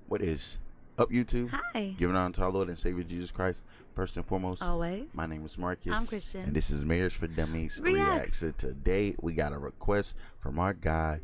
What is up, YouTube? Hi. Giving honor to our Lord and Savior Jesus Christ. First and foremost, Always. my name is Marcus. I'm Christian. And this is Marriage for Dummies Reacts. So today we got a request from our guy,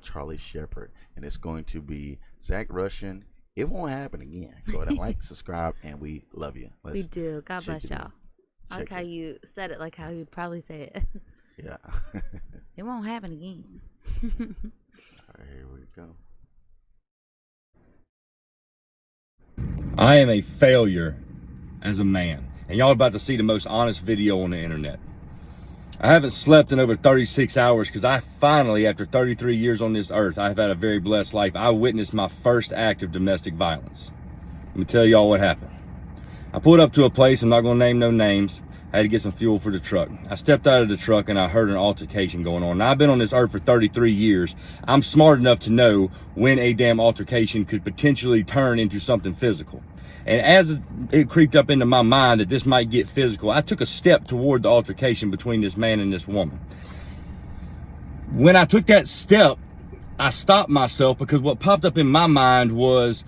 Charlie Shepherd. And it's going to be Zach Russian. It won't happen again. Go ahead and like, subscribe, and we love you. We do. God bless y'all. I like how you said it like how you'd probably say it. Yeah. It won't happen again. All right, here we go. I am a failure as a man, and y'all are about to see the most honest video on the internet. I haven't slept in over 36 hours because I finally, after 33 years on this earth, I've had a very blessed life. I witnessed my first act of domestic violence. Let me tell y'all what happened. I pulled up to a place, I'm not going to name no names. I had to get some fuel for the truck. I stepped out of the truck and I heard an altercation going on. Now, I've been on this earth for 33 years. I'm smart enough to know when a damn altercation could potentially turn into something physical. And as it creeped up into my mind that this might get physical, I took a step toward the altercation between this man and this woman. When I took that step, I stopped myself because what popped up in my mind was,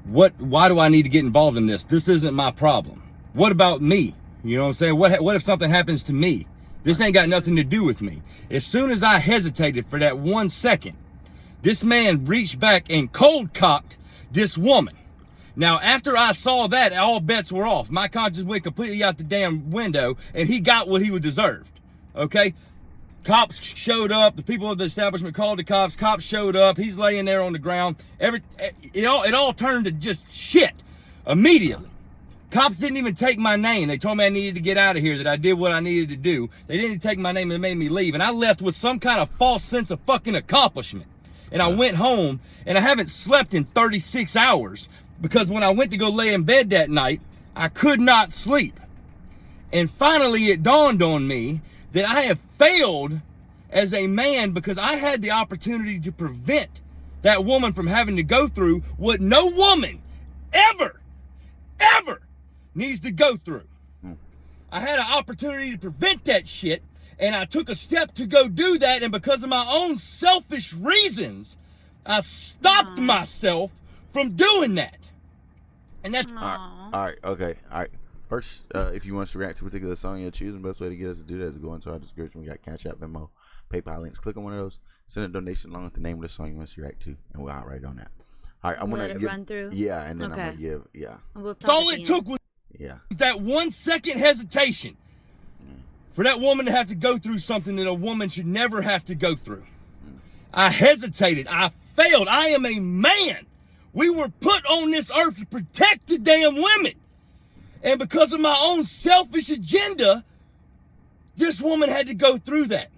why do I need to get involved in this? This isn't my problem. What about me? You know what I'm saying? What if something happens to me? This ain't got nothing to do with me. As soon as I hesitated for that 1 second, this man reached back and cold cocked this woman. Now, after I saw that, all bets were off. My conscience went completely out the damn window, and he got what he would deserved. Okay? Cops showed up. The people of the establishment called the cops. Cops showed up. He's laying there on the ground. It all turned to just shit immediately. Cops didn't even take my name. They told me I needed to get out of here, that I did what I needed to do. They didn't take my name and made me leave. And I left with some kind of false sense of fucking accomplishment. And I went home, and I haven't slept in 36 hours because when I went to go lay in bed that night, I could not sleep. And finally, it dawned on me that I have failed as a man because I had the opportunity to prevent that woman from having to go through what no woman ever needs to go through. I had an opportunity to prevent that shit, and I took a step to go do that, and because of my own selfish reasons, I stopped myself from doing that. And that's all right, okay, all right. First, if you want us to react to a particular song you're choosing, the best way to get us to do that is to go into our description. We got Cash App, Venmo, PayPal links. Click on one of those, send a donation along with the name of the song you want us to react to, and we'll outright on that. All right, I'm gonna let it run through. Yeah, and then I'm gonna give We'll That's all it took was that 1 second hesitation for that woman to have to go through something that a woman should never have to go through. I hesitated. I failed. I am a man. We were put on this earth to protect the damn women. And because of my own selfish agenda, this woman had to go through that.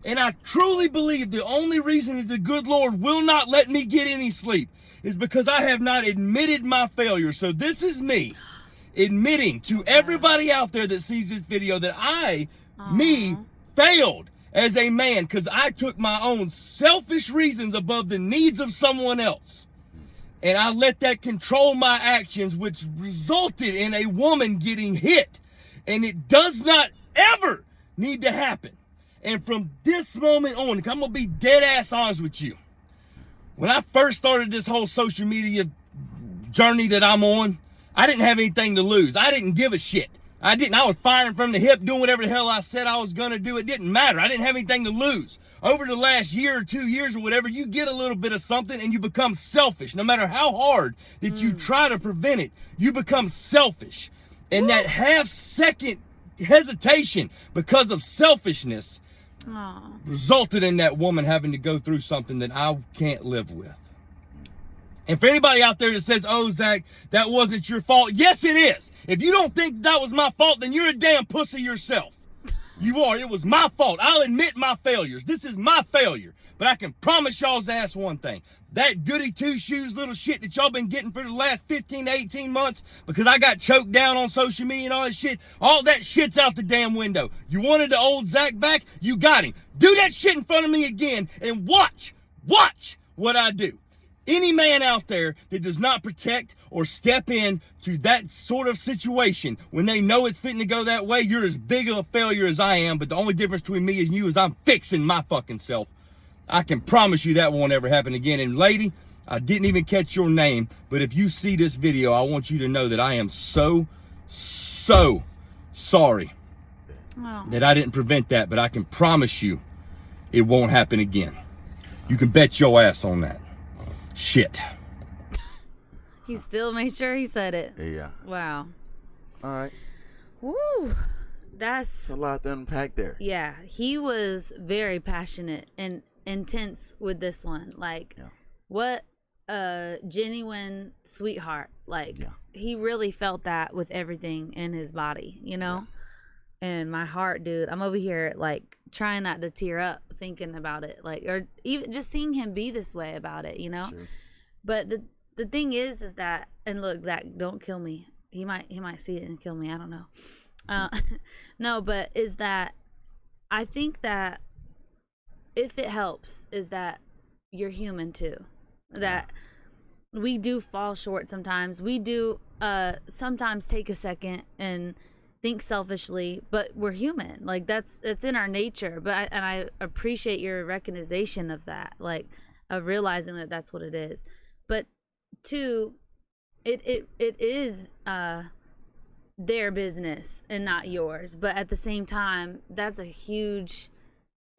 And I truly believe the only reason that the good Lord will not let me get any sleep is because I have not admitted my failure. So this is me admitting to everybody out there that sees this video that me failed as a man because I took my own selfish reasons above the needs of someone else. And I let that control my actions, which resulted in a woman getting hit. And it does not ever need to happen. And from this moment on, I'm going to be dead ass honest with you. When I first started this whole social media journey that I'm on, I didn't have anything to lose. I didn't give a shit. I was firing from the hip, doing whatever the hell I said I was going to do. It didn't matter. I didn't have anything to lose. Over the last year or 2 years or whatever, you get a little bit of something and you become selfish. No matter how hard that you try to prevent it, you become selfish. And that half-second hesitation because of selfishness resulted in that woman having to go through something that I can't live with. And for anybody out there that says, oh, Zach, that wasn't your fault. Yes, it is. If you don't think that was my fault, then you're a damn pussy yourself. You are. It was my fault. I'll admit my failures. This is my failure. But I can promise y'all's ass one thing. That goody two-shoes little shit that y'all been getting for the last 15 to 18 months because I got choked down on social media and all that shit, all that shit's out the damn window. You wanted the old Zach back? You got him. Do that shit in front of me again and watch what I do. Any man out there that does not protect or step in to that sort of situation when they know it's fitting to go that way, you're as big of a failure as I am. But the only difference between me and you is I'm fixing my fucking self. I can promise you that won't ever happen again. And lady, I didn't even catch your name, but if you see this video, I want you to know that I am so sorry that I didn't prevent that, but I can promise you it won't happen again. You can bet your ass on that. Shit. He still made sure he said it. Yeah. Wow. All right. Woo. That's a lot to unpack there. Yeah. He was very passionate and intense with this one. Like, what a genuine sweetheart. Like, he really felt that with everything in his body, you know? And my heart, dude, I'm over here, like, trying not to tear up thinking about it. Like, or even just seeing him be this way about it, you know? Sure. But the thing is that, and look, Zach, don't kill me. He might see it and kill me. I don't know. No, but is that I think that if it helps is that you're human too. That we do fall short sometimes. We do sometimes take a second and think selfishly, but we're human. Like that's in our nature. But I appreciate your recognition of that, like of realizing that that's what it is. But two, it is their business and not yours. But at the same time, that's a huge.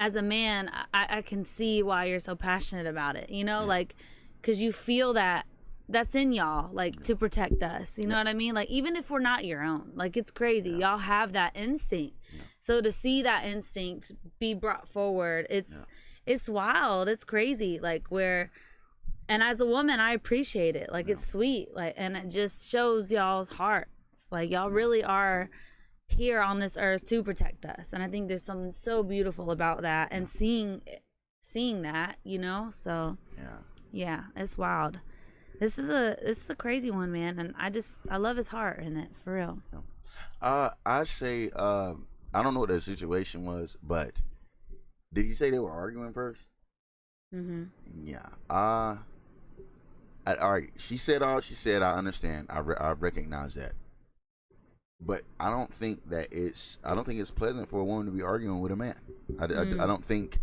As a man, I can see why you're so passionate about it. You know, like, because you feel that's in y'all, like, to protect us. You know what I mean? Like, even if we're not your own, like, it's crazy. Y'all have that instinct. So to see that instinct be brought forward, it's wild. It's crazy. Like, and as a woman, I appreciate it. Like, it's sweet. Like, and it just shows y'all's hearts. Like, y'all really are here on this earth to protect us, and I think there's something so beautiful about that, and seeing that, you know. So yeah, it's wild. This is a crazy one, man, and I love his heart in it, for real. I say I don't know what the situation was, but did you say they were arguing first? Yeah. All right, she said all she said. I understand. I recognize that. But I don't think it's pleasant for a woman to be arguing with a man. I don't think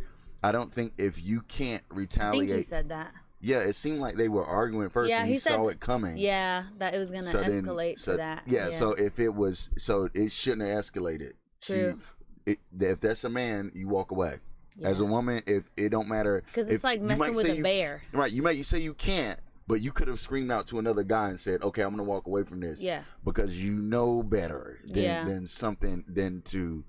if you can't retaliate. I think he said that. Yeah, it seemed like they were arguing first, and he saw it coming. Yeah, that it was gonna escalate to that. Yeah, so if it was, so it shouldn't have escalated. True. If that's a man, you walk away. Yeah. As a woman, if it don't matter, because it's like messing with a bear. Right, you say you can't. But you could have screamed out to another guy and said, "Okay, I'm gonna walk away from this." Yeah. Because you know better than to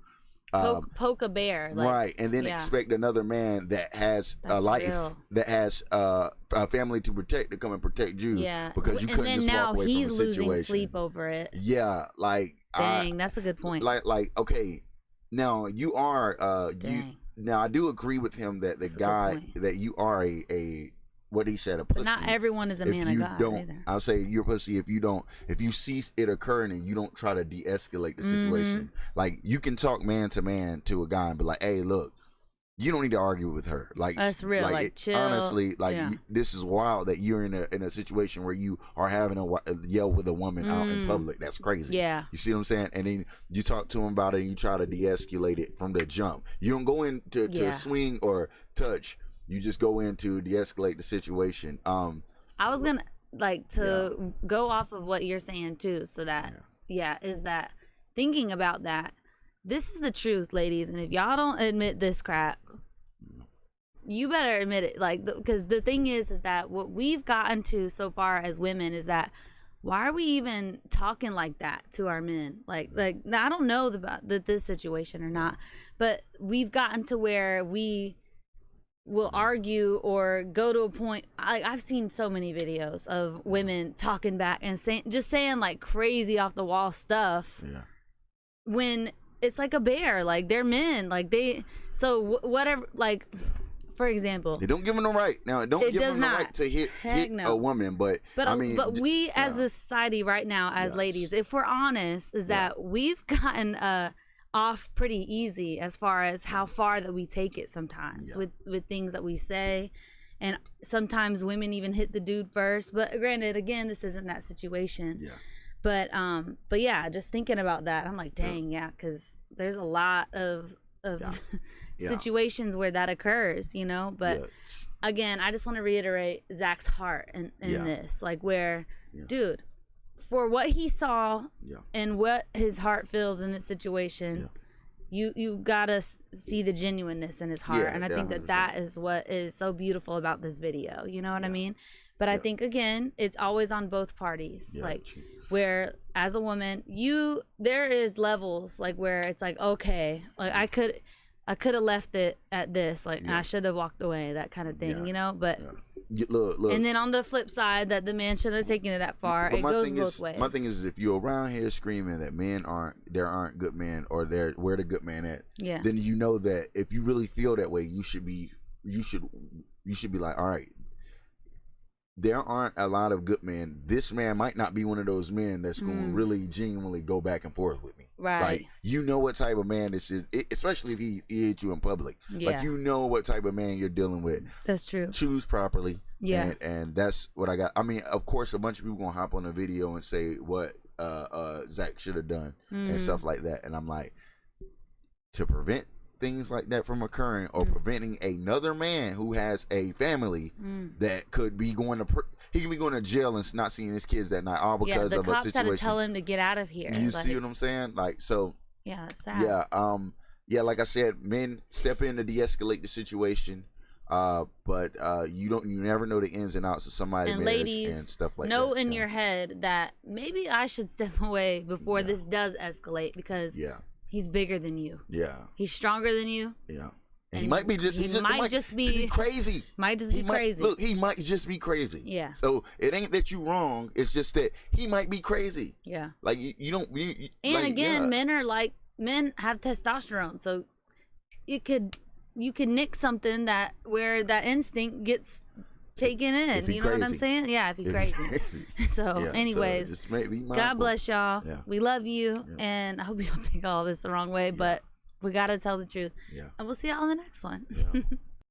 poke a bear. Like, right, and then expect another man that has a life, that has a family to protect, to come and protect you. Yeah. Because you couldn't just walk away from the situation. And now he's losing sleep over it. Yeah, like dang, that's a good point. Like okay, now you are now I do agree with him that the guy that you are a what he said, a pussy. But not everyone is a man of God either. I'll say you're a pussy if you see it occurring and you don't try to de-escalate the situation. Like, you can talk man to man to a guy and be like, "Hey, look, you don't need to argue with her." Like, that's real. Like chill. Honestly, like this is wild that you're in a situation where you are having a yell with a woman out in public. That's crazy. Yeah. You see what I'm saying? And then you talk to him about it and you try to de-escalate it from the jump. You don't go into to swing or touch. You just go in to de-escalate the situation. I was gonna go off of what you're saying too, so that is that thinking about that. This is the truth, ladies, and if y'all don't admit this crap, you better admit it. Like, because the thing is that what we've gotten to so far as women is that why are we even talking like that to our men? Like now, I don't know about this situation or not, but we've gotten to where we will argue or go to a point. I've seen so many videos of women talking back and saying like crazy off the wall stuff. Yeah. When it's like a bear, like they're men, like whatever. Like, for example, they don't give them the right. Now, don't give them the right to hit a woman, but I mean, but we as a society right now, as ladies, if we're honest, is that we've gotten off pretty easy as far as how far that we take it sometimes with things that we say, and sometimes women even hit the dude first. But granted, again, this isn't that situation. But yeah, just thinking about that, I'm like, dang, because there's a lot of situations where that occurs, you know. But again, I just want to reiterate Zach's heart in this, like where, dude, for what he saw and what his heart feels in this situation, you gotta see the genuineness in his heart, and I think that is what is so beautiful about this video. You know what I mean? But I think again, it's always on both parties, like where as a woman, there is levels like where it's like, okay, like I could have left it at this, like and I should have walked away, that kind of thing, you know. But look, and then on the flip side, that the man should have taken it that far. It goes both ways. My thing is, if you're around here screaming that there aren't good men, or where the good man at, then you know that if you really feel that way, you should be like, all right, there aren't a lot of good men. This man might not be one of those men that's going to really genuinely go back and forth with me. Right. Like, you know what type of man this is, especially if he hit you in public. Yeah. Like, you know what type of man you're dealing with. That's true. Choose properly. Yeah. And that's what I got. I mean, of course, a bunch of people going to hop on the video and say what Zach should have done and stuff like that. And I'm like, to prevent things like that from occurring, or preventing another man who has a family that could be going to he can be going to jail and not seeing his kids that night, all because of a situation. The cops had to tell him to get out of here. You see what I'm saying? Like, so yeah, it's sad. Yeah, like I said, men step in to de-escalate the situation, but you never know the ins and outs of somebody's marriage ladies, and stuff like that. Know in your head that maybe I should step away before this does escalate, because he's bigger than you. Yeah. He's stronger than you. Yeah. And he might be he might just be crazy. Might just be crazy. Look, he might just be crazy. Yeah. So it ain't that you wrong. It's just that he might be crazy. Yeah. Like you don't. And like, again, men have testosterone, so you could nick something where that instinct gets taken in. You know what I'm saying? Yeah, if you're crazy. So, anyways, God bless y'all. Yeah. We love you, and I hope you don't take all this the wrong way, but we gotta tell the truth. Yeah. And we'll see y'all on the next one. Yeah.